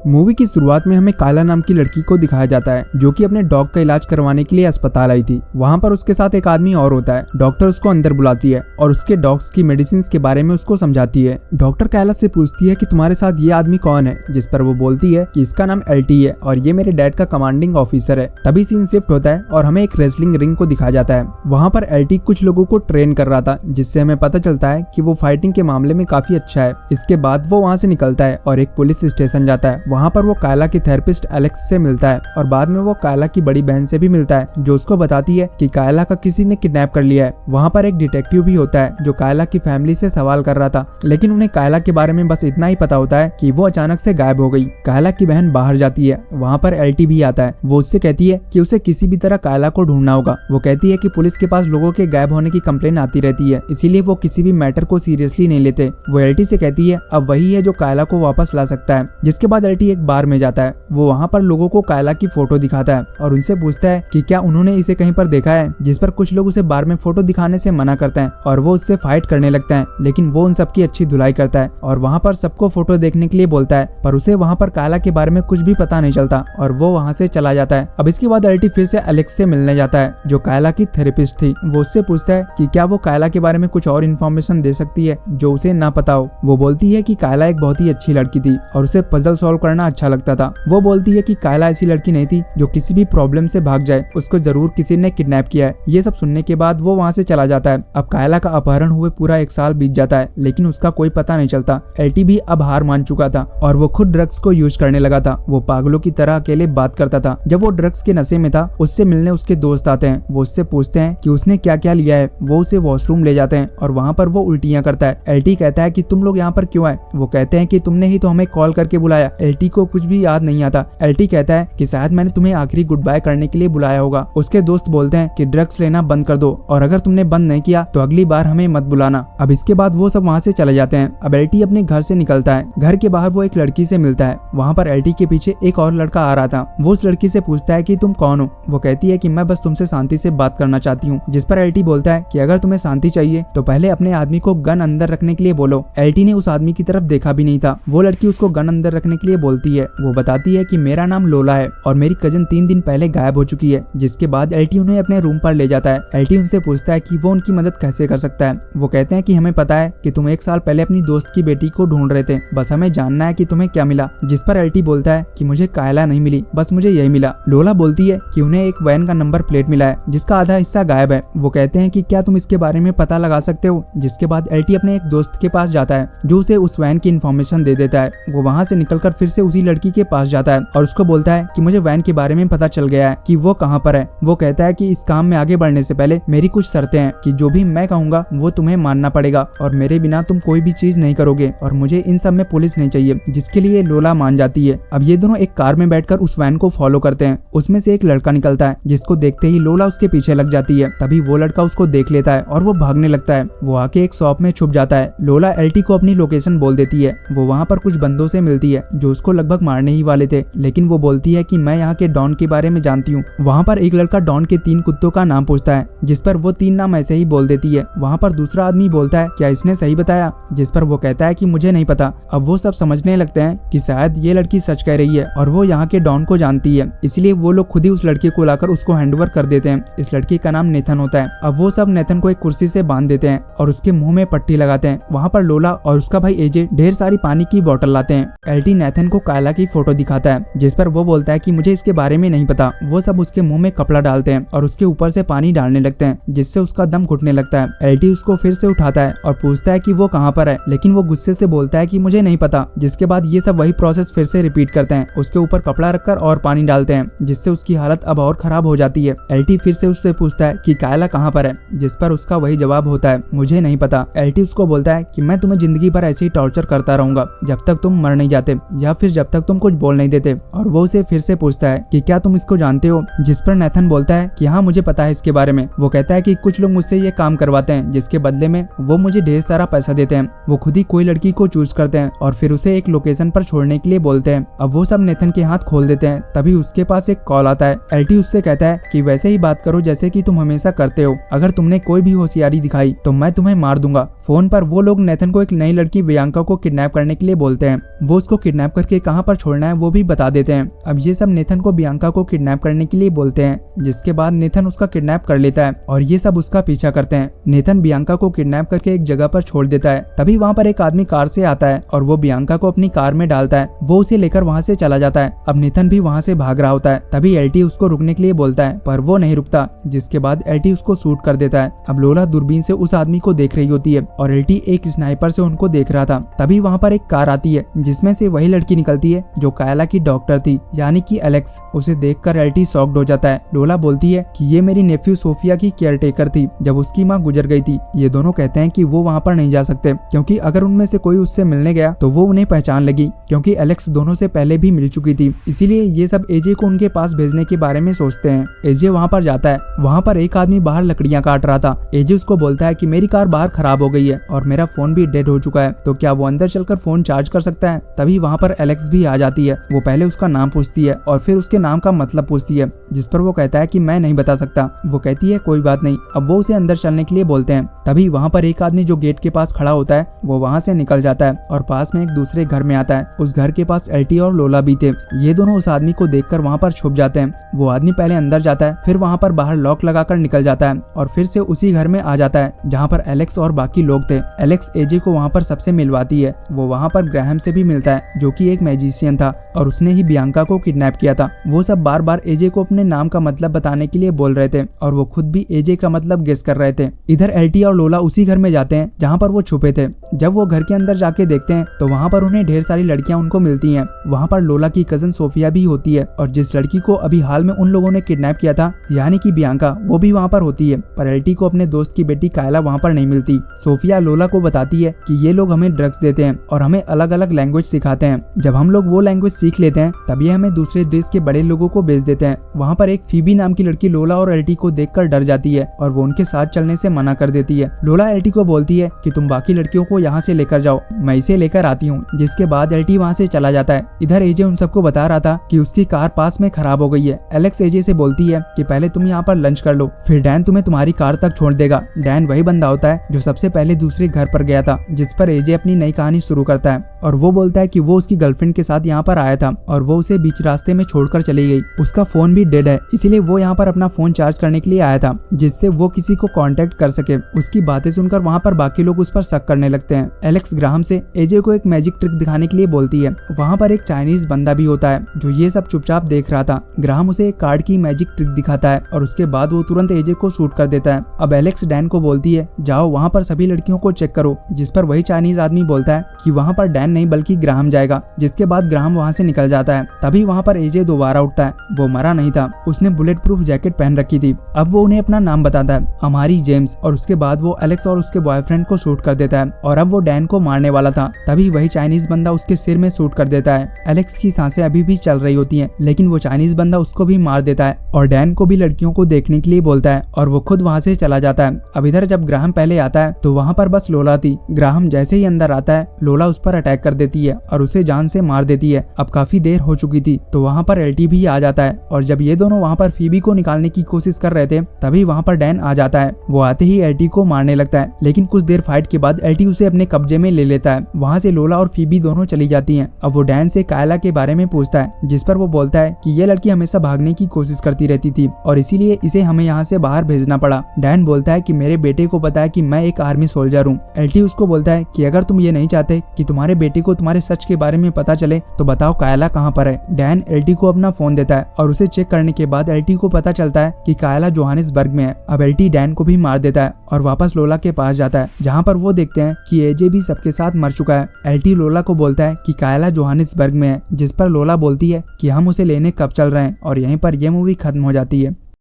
Movie की शुरुआत में हमें कायला नाम की लड़की को दिखाया जाता है जो कि अपने डॉग का इलाज करवाने के लिए अस्पताल आई थी। वहाँ पर उसके साथ एक आदमी और होता है। डॉक्टर उसको अंदर बुलाती है और उसके डॉग्स की मेडिसिन के बारे में उसको समझाती है। डॉक्टर कायला से पूछती है कि तुम्हारे साथ ये आदमी कौन है, जिस पर वो बोलती है कि इसका नाम एलटी है और ये मेरे डैड का कमांडिंग ऑफिसर है। तभी सीन शिफ्ट होता है और हमें एक रेसलिंग रिंग को दिखाया जाता है। वहाँ पर एलटी कुछ लोगों को ट्रेन कर रहा था, जिससे हमें पता चलता है कि वो फाइटिंग के मामले में काफी अच्छा है। इसके बाद वो वहाँ से निकलता है और एक पुलिस स्टेशन जाता है। वहाँ पर वो कायला की थेरेपिस्ट एलेक्स से मिलता है और बाद में वो कायला की बड़ी बहन से भी मिलता है, जो उसको बताती है कि कायला का किसी ने किडनैप कर लिया है। वहाँ पर एक डिटेक्टिव भी होता है जो कायला की फैमिली से सवाल कर रहा था, लेकिन उन्हें कायला के बारे में बस इतना ही पता होता है कि वो अचानक से गायब हो गई। कायला की बहन बाहर जाती है। वहाँ पर एलटी भी आता है। वो उससे कहती है कि उसे किसी भी तरह कायला को ढूंढना होगा। वो कहती है कि पुलिस के पास लोगों के गायब होने की कंप्लेन आती रहती है, इसीलिए वो किसी भी मैटर को सीरियसली नहीं लेते। वो एलटी से कहती है अब वही है जो कायला को वापस ला सकता है। जिसके बाद एलटी एक बार में जाता है। वो वहाँ पर लोगों को कायला की फोटो दिखाता है और उनसे पूछता है कि क्या उन्होंने इसे कहीं पर देखा है, जिस पर कुछ लोग उसे बार में फोटो दिखाने से मना करते हैं और वो उससे फाइट करने लगता है, लेकिन वो उन सबकी अच्छी धुलाई करता है और वहाँ पर सबको फोटो देखने के लिए बोलता है, पर उसे वहाँ पर कायला के बारे में कुछ भी पता नहीं चलता और वो वहाँ से चला जाता है। अब इसके बाद एलटी फिर से एलेक्स से मिलने जाता है जो कायला की थेरेपिस्ट थी। वो उससे पूछता है कि क्या वो कायला के बारे में कुछ और इन्फॉर्मेशन दे सकती है जो उसे ना पता हो। वो बोलती है कि कायला एक बहुत ही अच्छी लड़की थी और उसे पजल सॉल्व करना अच्छा लगता था। वो बोलती है कि कायला ऐसी लड़की नहीं थी जो किसी भी प्रॉब्लम से भाग जाए, उसको जरूर किसी ने किडनैप किया है। ये सब सुनने के बाद वो वहाँ से चला जाता है। अब कायला का अपहरण हुए पूरा 1 साल बीत जाता है, लेकिन उसका कोई पता नहीं चलता। एलटी भी अब हार मान चुका था और वो खुद ड्रग्स को यूज करने लगा था। वो पागलों की तरह अकेले बात करता था। जब वो ड्रग्स के नशे में था, उससे मिलने उसके दोस्त आते हैं। वो उससे पूछते हैं कि उसने क्या क्या लिया है। वो उसे वॉशरूम ले जाते हैं और वहाँ पर वो उल्टियाँ करता है। एलटी कहता है कि तुम लोग यहाँ पर क्यों आए। वो कहते हैं कि तुमने ही तो हमें कॉल करके बुलाया। एलटी को कुछ भी याद नहीं आता। एलटी कहता है कि शायद मैंने तुम्हें आखिरी गुड बाय करने के लिए बुलाया होगा। उसके दोस्त बोलते हैं कि ड्रग्स लेना बंद कर दो और अगर तुमने बंद नहीं किया तो अगली बार हमें मत बुलाना। अब इसके बाद वो सब वहाँ से चले जाते हैं। अब एलटी अपने घर से निकलता है। घर के बाहर वो एक लड़की से मिलता है। वहाँ पर एलटी के पीछे एक और लड़का आ रहा था। वो उस लड़की से पूछता है कि तुम कौन हो। वो कहती है कि मैं बस तुमसे शांति से बात करना चाहती हूँ। जिस पर एलटी बोलता है कि अगर तुम्हें शांति चाहिए तो पहले अपने आदमी को गन अंदर रखने के लिए बोलो। एलटी ने उस आदमी की तरफ देखा भी नहीं था। वो लड़की उसको गन अंदर रखने के लिए बोलती है। वो बताती है कि मेरा नाम लोला है और मेरी कजन 3 दिन पहले गायब हो चुकी है। जिसके बाद एलटी उन्हें अपने रूम पर ले जाता है। एलटी उनसे पूछता है कि वो उनकी मदद कैसे कर सकता है। वो कहते हैं कि हमें पता है कि तुम 1 साल पहले अपनी दोस्त की बेटी को ढूंढ रहे थे, बस हमें जानना है कि तुम्हें क्या मिला। जिस पर एलटी बोलता है कि मुझे कायला नहीं मिली, बस मुझे यही मिला। लोला बोलती है कि उन्हें एक वैन का नंबर प्लेट मिला है जिसका आधा हिस्सा गायब है। वो कहते हैं कि क्या तुम इसके बारे में पता लगा सकते हो। जिसके बाद एलटी अपने एक दोस्त के पास जाता है जो उसे उस वैन की इन्फॉर्मेशन दे देता है। वो वहाँ से निकलकर फिर से उसी लड़की के पास जाता है और उसको बोलता है कि मुझे वैन के बारे में पता चल गया है कि वो कहाँ पर है। वो कहता है कि इस काम में आगे बढ़ने से पहले मेरी कुछ शर्तें हैं कि जो भी मैं कहूँगा वो तुम्हें मानना पड़ेगा और मेरे बिना तुम कोई भी चीज नहीं करोगे और मुझे इन सब में पुलिस नहीं चाहिए। जिसके लिए लोला मान जाती है। अब ये दोनों एक कार में बैठकर उस वैन को फॉलो करते हैं। उसमें से एक लड़का निकलता है जिसको देखते ही लोला उसके पीछे लग जाती है। तभी वो लड़का उसको देख लेता है और वो भागने लगता है। वो आके एक शॉप में छुप जाता है। लोला एलटी को अपनी लोकेशन बोल देती है। वो वहाँ पर कुछ बंदों से मिलती है जो उसको लगभग मारने ही वाले थे, लेकिन वो बोलती है कि मैं यहाँ के डॉन के बारे में जानती हूँ। वहाँ पर एक लड़का डॉन के 3 कुत्तों का नाम पूछता है, जिस पर वो 3 नाम ऐसे ही बोल देती है। वहाँ पर दूसरा आदमी बोलता है क्या इसने सही बताया, जिस पर वो कहता है कि मुझे नहीं पता। अब वो सब समझने लगते हैं कि शायद ये लड़की सच कह रही है और वो यहाँ के डॉन को जानती है, इसलिए वो लोग खुद ही उस लड़के को लाकर उसको हैंडओवर कर देते हैं। इस लड़के का नाम नेथन होता है। अब वो सब नेथन को एक कुर्सी से बांध देते हैं और उसके मुंह में पट्टी लगाते हैं। वहाँ पर लोला और उसका भाई एजे ढेर सारी पानी की बोतल लाते हैं। एलटी नेथन को कायला की फोटो दिखाता है, जिस पर वो बोलता है कि मुझे इसके बारे में नहीं पता। वो सब उसके मुंह में कपड़ा डालते हैं और उसके ऊपर से पानी डालने लगते हैं, जिससे उसका दम घुटने लगता है। एलटी उसको फिर से उठाता है और पूछता है कि वो कहाँ पर है, लेकिन वो गुस्से से बोलता है कि मुझे नहीं पता। जिसके बाद ये सब वही प्रोसेस फिर से रिपीट करते हैं। उसके ऊपर कपड़ा रखकर और पानी डालते हैं, जिससे उसकी हालत अब और खराब हो जाती है। एलटी फिर से उससे पूछता है कि कायला कहाँ पर है, जिस पर उसका वही जवाब होता है, मुझे नहीं पता। एलटी उसको बोलता है कि मैं तुम्हें जिंदगी भर ऐसे ही टॉर्चर करता रहूंगा जब तक तुम मर नहीं जाते या फिर जब तक तुम कुछ बोल नहीं देते। और वो उसे फिर से पूछता है कि क्या तुम इसको जानते हो, जिस पर नेथन बोलता है कि हाँ मुझे पता है इसके बारे में। वो कहता है कि कुछ लोग मुझसे ये काम करवाते हैं जिसके बदले में वो मुझे ढेर सारा पैसा देते हैं। वो खुद ही कोई लड़की को चूज करते हैं और फिर उसे एक लोकेशन पर छोड़ने के लिए बोलते हैं। अब वो सब नेथन के हाथ खोल देते हैं। तभी उसके पास एक कॉल आता है। एलटी उससे कहता है कि वैसे ही बात करो जैसे कि तुम हमेशा करते हो। अगर तुमने कोई भी होशियारी दिखाई तो मैं तुम्हें मार दूंगा। फोन पर वो लोग नेथन को एक नई लड़की वियांका को किडनैप करने के लिए बोलते हैं। वो उसको किडनैप करके के कहां पर छोड़ना है वो भी बता देते हैं। अब ये सब नेथन को बियांका को किडनैप करने के लिए बोलते हैं, जिसके बाद नेथन उसका किडनैप कर लेता है और ये सब उसका पीछा करते हैं। नेथन बियांका को किडनैप करके एक जगह पर छोड़ देता है। तभी वहाँ पर एक आदमी कार से आता है और वो बियांका को अपनी कार में डालता है। वो उसे लेकर वहाँ से चला जाता है। अब नेथन भी वहाँ से भाग रहा होता है। तभी एलटी उसको रुकने के लिए बोलता है, पर वो नहीं रुकता, जिसके बाद एलटी उसको शूट कर देता है। अब लोला दूरबीन से उस आदमी को देख रही होती है और एलटी एक स्नाइपर से उनको देख रहा था। तभी वहाँ पर एक कार आती है जिसमें से वही लड़की निकलती है जो कायला की डॉक्टर थी, यानी कि एलेक्स। उसे देखकर एलटी शॉक्ड हो जाता है। लोला बोलती है कि ये मेरी नेफ्यू सोफिया की केयरटेकर थी जब उसकी माँ गुजर गई थी। ये दोनों कहते हैं कि वो वहाँ पर नहीं जा सकते क्योंकि अगर उनमें से कोई उससे मिलने गया तो वो उन्हें पहचान लगी, क्योंकि एलेक्स दोनों से पहले भी मिल चुकी थी। इसीलिए ये सब एजे को उनके पास भेजने के बारे में सोचते हैं। एजे वहाँ पर जाता है। वहाँ पर एक आदमी बाहर लकड़ियाँ काट रहा था। एजे उसको बोलता है कि मेरी कार बाहर खराब हो गई है और मेरा फोन भी डेड हो चुका है, तो क्या वो अंदर चलकर फोन चार्ज कर सकता है। तभी वहाँ पर एलेक्स भी आ जाती है। वो पहले उसका नाम पूछती है और फिर उसके नाम का मतलब पूछती है, जिस पर वो कहता है कि मैं नहीं बता सकता। वो कहती है कोई बात नहीं। अब वो उसे अंदर चलने के लिए बोलते हैं। तभी वहाँ पर एक आदमी जो गेट के पास खड़ा होता है वो वहाँ से निकल जाता है और पास में एक दूसरे घर में आता है। उस घर के पास एलटी और लोला भी थे। ये दोनों उस आदमी को देखकर वहाँ पर छुप जाते हैं। वो आदमी पहले अंदर जाता है, फिर वहाँ पर बाहर लॉक लगाकर निकल जाता है और फिर से उसी घर में आ जाता है जहाँ पर एलेक्स और बाकी लोग थे। एलेक्स एजे को वहाँ पर सबसे मिलवाती है। वो वहाँ पर ग्राहम से भी मिलता है जो कि एक मैजिशियन था और उसने ही बियांका को किडनैप किया था। वो सब बार बार एजे को अपने नाम का मतलब बताने के लिए बोल रहे थे और वो खुद भी एजे का मतलब गेस कर रहे थे। इधर एलटी और लोला उसी घर में जाते हैं जहाँ पर वो छुपे थे। जब वो घर के अंदर जाके देखते हैं तो वहाँ पर उन्हें ढेर सारी लड़कियां उनको मिलती हैं। वहाँ पर लोला की कजन सोफिया भी होती है और जिस लड़की को अभी हाल में उन लोगों ने किडनैप किया था, यानी कि बियांका, वो भी वहाँ पर होती है। पर एलटी को अपने दोस्त की बेटी कायला वहाँ पर नहीं मिलती। सोफिया लोला को बताती है कि ये लोग हमें ड्रग्स देते हैं और हमें अलग अलग लैंग्वेज सिखाते हैं। जब हम लोग वो लैंग्वेज सीख लेते हैं तब ये हमें दूसरे देश के बड़े लोगों को बेच देते हैं। वहाँ पर एक फीबी नाम की लड़की लोला और एलटी को देखकर डर जाती है और वो उनके साथ चलने से मना कर देती है। लोला एलटी को बोलती है कि तुम बाकी लड़कियों को यहाँ से लेकर जाओ, मैं इसे लेकर आती हूँ। जिसके बाद एलटी वहाँ से चला जाता है। इधर एजे उन सबको बता रहा था कि उसकी कार पास में खराब हो गई है। एलेक्स एजे से बोलती है कि पहले तुम यहाँ पर लंच कर लो, फिर डैन तुम्हें तुम्हारी कार तक छोड़ देगा। डैन वही बंदा होता है जो सबसे पहले दूसरे घर पर गया था, जिस पर एजे अपनी नई कहानी शुरू करता है और वो बोलता है कि वो उसकी गर्लफ्रेंड के साथ यहाँ पर आया था और वो उसे बीच रास्ते में छोड़कर चली गई। उसका फोन भी डेड है, इसीलिए वो यहाँ पर अपना फोन चार्ज करने के लिए आया था, जिससे वो किसी को कांटेक्ट कर सके। उसकी बातें सुनकर वहाँ पर बाकी लोग उस पर शक करने लगते हैं। एलेक्स ग्राहम से एजे को एक मैजिक ट्रिक दिखाने के लिए बोलती है। वहाँ पर एक चाइनीज बंदा भी होता है जो ये सब चुपचाप देख रहा था। ग्राहम उसे एक कार्ड की मैजिक ट्रिक दिखाता है और उसके बाद वो तुरंत एजे को शूट कर देता है। अब एलेक्स डैन को बोलती है जाओ वहाँ पर सभी लड़कियों को चेक करो, जिस पर वही चाइनीज आदमी बोलता है कि वहाँ पर डैन नहीं बल्कि ग्राहम जाएगा। जिसके बाद ग्राहम वहाँ से निकल जाता है। तभी वहाँ पर एजे दोबारा उठता है। वो मरा नहीं था, उसने बुलेट प्रूफ जैकेट पहन रखी थी। अब वो उन्हें अपना नाम बताता है, अमारी जेम्स, और उसके बाद वो एलेक्स और उसके बॉयफ्रेंड को शूट कर देता है और अब वो डैन को मारने वाला था। तभी वही चाइनीज बंदा उसके सिर में शूट कर देता है। एलेक्स की सांसें अभी भी चल रही होती हैं, लेकिन वो चाइनीज बंदा उसको भी मार देता है और डैन को भी लड़कियों को देखने के लिए बोलता है और वो खुद वहाँ से चला जाता है। अब इधर जब ग्राहम पहले आता है तो वहाँ पर बस लोला थी। ग्राहम जैसे ही अंदर आता है लोला उस पर अटैक कर देती है और उसे जान से मार देती है। अब काफी देर हो चुकी थी तो वहाँ पर एलटी भी आ जाता है और जब ये दोनों वहाँ पर फीबी को निकालने की कोशिश कर रहे थे तभी वहाँ पर डैन आ जाता है। वो आते ही एलटी को मारने लगता है, लेकिन कुछ देर फाइट के बाद एलटी उसे अपने कब्जे में ले लेता है। वहाँ से लोला और फीबी दोनों चली जाती हैं। अब वो डैन से कायला के बारे में पूछता है, जिस पर वो बोलता है कि ये लड़की हमेशा भागने की कोशिश करती रहती थी और इसीलिए इसे हमें यहाँ से बाहर भेजना पड़ा। डैन बोलता है कि मेरे बेटे को पता है कि मैं एक आर्मी सोल्जर हूँ। एलटी उसको बोलता है कि अगर तुम ये नहीं चाहते कि तुम्हारे बेटे को तुम्हारे सच के बारे में पता चले तो बताओ कायला कहाँ पर है। डैन एलटी को अपना फोन देता है और उसे चेक करने के बाद एलटी को पता चलता है कि कायला जोहानिसबर्ग में है। अब एलटी डैन को भी मार देता है और वापस लोला के पास जाता है, जहाँ पर वो देखते हैं कि एजे भी सबके साथ मर चुका है। एलटी लोला को बोलता है कि कायला जोहानिसबर्ग में है, जिस पर लोला बोलती है कि हम उसे लेने कब चल रहे हैं और यहीं पर यह मूवी खत्म हो जाती है।